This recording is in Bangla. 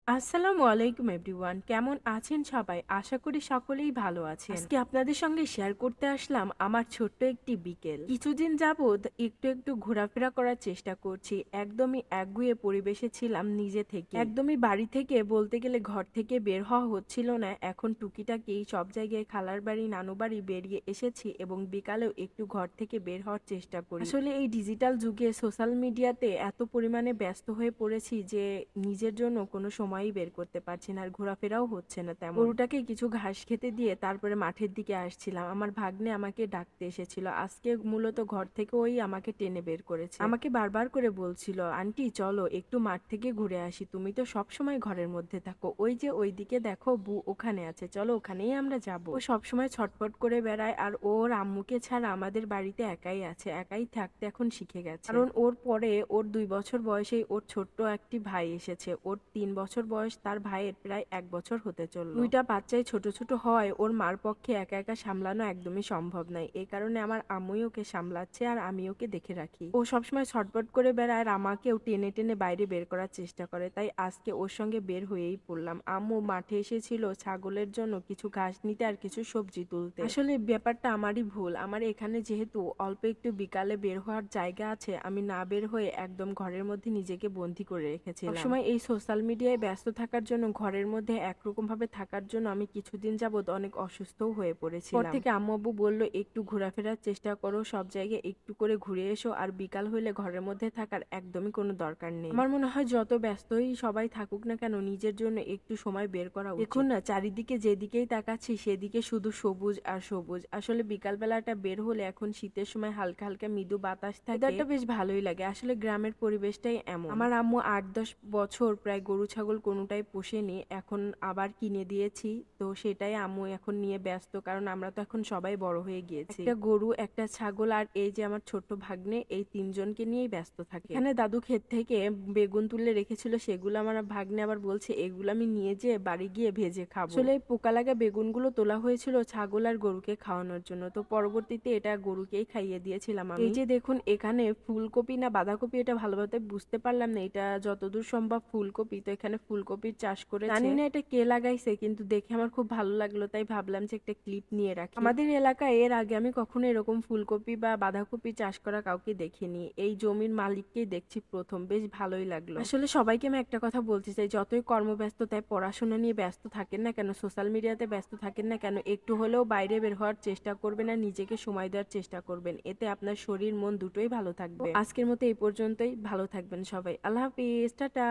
আসসালামু আলাইকুম এভরিওয়ান, কেমন আছেন সবাই? আশা করি সকলেই ভালো আছেন। আজকে আপনাদের সঙ্গে শেয়ার করতে আসলাম আমার ছোট্ট একটি বিকেল। কিছুদিন যাবৎ একটু একটু ঘোরাফেরা করার চেষ্টা করছি। একদমই একগুঁয়ে পরিবেশে ছিলাম নিজে থেকে। একদমই বাড়ি থেকে বলতে গেলে ঘর থেকে বের হওয়া হচ্ছিল না। এখন টুকিটাকি সব জায়গায় খালার বাড়ি, নানু বাড়ি বেরিয়ে এসেছি এবং বিকালেও একটু ঘর থেকে বের হওয়ার চেষ্টা করি। আসলে এই ডিজিটাল যুগে সোশ্যাল মিডিয়াতে এত পরিমাণে ব্যস্ত হয়ে পড়েছি যে নিজের জন্য কোনো সময়ই বের করতে পারছি না, আর ঘোরাফেরাও হচ্ছে না তেমন। গরুটাকে কিছু ঘাস খেতে দিয়ে তারপরে মাঠের দিকে আসছিলাম। আমার ভাগ্নে আমাকে ডাকতে এসেছিল। আজকে মূলত ঘর থেকে ওই আমাকে টেনে বের করেছে। আমাকে বারবার করে বলছিল, আন্টি চলো একটু মাঠ থেকে ঘুরে আসি, তুমি তো সব সময় ঘরের মধ্যে থাকো, ওই যে ওইদিকে দেখো বু ওখানে আছে, চলো ওখানেই আমরা যাব। ও সবসময় ছটফট করে বেড়ায়, আর ওর আম্মুকে ছাড়া আমাদের বাড়িতে একাই আছে, একাই থাকতে এখন শিখে গেছে। কারণ ওর পরে ওর 2 বছর বয়সেই ওর ছোট্ট একটি ভাই এসেছে। ওর 3 বছর বয়স, তার ভাইয়ের প্রায় 1 বছর হতে চলল। দুইটা বাচ্চাই ছোট ছোট হয়, ওর মার পক্ষে একা একা সামলানো একদমই সম্ভব নয়। এই কারণে আমার আম্মুই ওকে সামলাচ্ছে আর আমি ওকে দেখে রাখি। ও সবসময় ছটফট করে বেড়ায় আর আমাকেও টেনে টেনে বাইরে বের করার চেষ্টা করে, তাই আজকে ওর সঙ্গে বের হয়েই পড়লাম। আম্মু মাঠে এসেছিল ছাগলের জন্য কিছু ঘাস নিতে আর কিছু সবজি তুলতে। আসলে ব্যাপারটা আমারই ভুল। আমার এখানে যেহেতু অল্প একটু বিকালে বের হওয়ার জায়গা আছে, আমি না বের হয়ে একদম ঘরের মধ্যে নিজেকে বন্দি করে রেখেছিলাম। সবসময় এই সোশ্যাল মিডিয়ায় ব্যস্ত থাকার জন্য, ঘরের মধ্যে একরকম ভাবে থাকার জন্য আমি কিছুদিন যাবত অনেক অসুস্থও হয়ে পড়েছিলাম। পর থেকে আম্মু আব্বু বলল একটু ঘোরাফেরার চেষ্টা করো, সব জায়গায় একটু করে ঘুরে এসো, আর বিকাল হইলে ঘরের মধ্যে থাকার একদমই কোনো দরকার নেই। আমার মনে হয় যত ব্যস্তই সবাই থাকুক না কেন, নিজের জন্য একটু সময় বের করা উচিত। দেখুন না, চারিদিকে যেদিকেই তাকাচ্ছি সেদিকে শুধু সবুজ আর সবুজ। আসলে বিকাল বেলাটা বের হলে, এখন শীতের সময় হালকা হালকা মৃদু বাতাস থাকে, এটা বেশ ভালোই লাগে। আসলে গ্রামের পরিবেশটাই এমন। আমার আম্মু 8-10 বছর প্রায় গরু ছাগল কোনোটাই পোষেনি, এখন আবার কিনে দিয়েছি, তো সেটাই আম্মু এখন নিয়ে ব্যস্ত, কারণ আমরা তো এখন সবাই বড় হয়ে গিয়েছি। একটা গরু, একটা ছাগল আর এই যে আমার ছোট্ট ভাগ্নে, এই তিনজনকে নিয়েই ব্যস্ত থাকে। এখানে দাদু ক্ষেত থেকে বেগুন তুলে রেখেছিল, সেগুলো আমার ভাগ্নে আবার বলছে এগুলো আমি নিয়ে যেয়ে বাড়ি গিয়ে ভেজে খাবো। আসলে এই পোকা লাগা বেগুনগুলো তোলা হয়েছিল ছাগল আর গরুকে খাওয়ানোর জন্য, তো পরবর্তীতে এটা গরুকেই খাইয়ে দিয়েছিলাম আমি। এই যে দেখুন, এখানে ফুলকপি না বাঁধাকপি এটা ভালোভাবে বুঝতে পারলাম না, এটা যতদূর সম্ভব ফুলকপি। তো এখানে ফুলকপির চাষ করেছে, জানি না এটা কে লাগাইছে, কিন্তু দেখে আমার খুব ভালো লাগলো, তাই ভাবলাম যে একটা ক্লিপ নিয়ে রাখি। আমাদের এলাকায় এর আগে আমি কখনো এরকম ফুলকপি বা বাঁধাকপি চাষ করা কাউকে দেখিনি, এই জমির মালিককেই দেখছি প্রথম। বেশ ভালোই লাগলো। আসলে সবাইকে আমি একটা কথা বলতে চাই, যতই কর্মব্যস্ততায় পড়াশোনা নিয়ে ব্যস্ত থাকেন না কেন, সোশ্যাল মিডিয়াতে ব্যস্ত থাকেন না কেন, একটু হলেও বাইরে বের হওয়ার চেষ্টা করবেন আর নিজেকে সময় দেওয়ার চেষ্টা করবেন। এতে আপনার শরীর মন দুটোই ভালো থাকবে। আজকের মতো এই পর্যন্তই, ভালো থাকবেন সবাই। আল্লাহ হাফিজ, টাটা।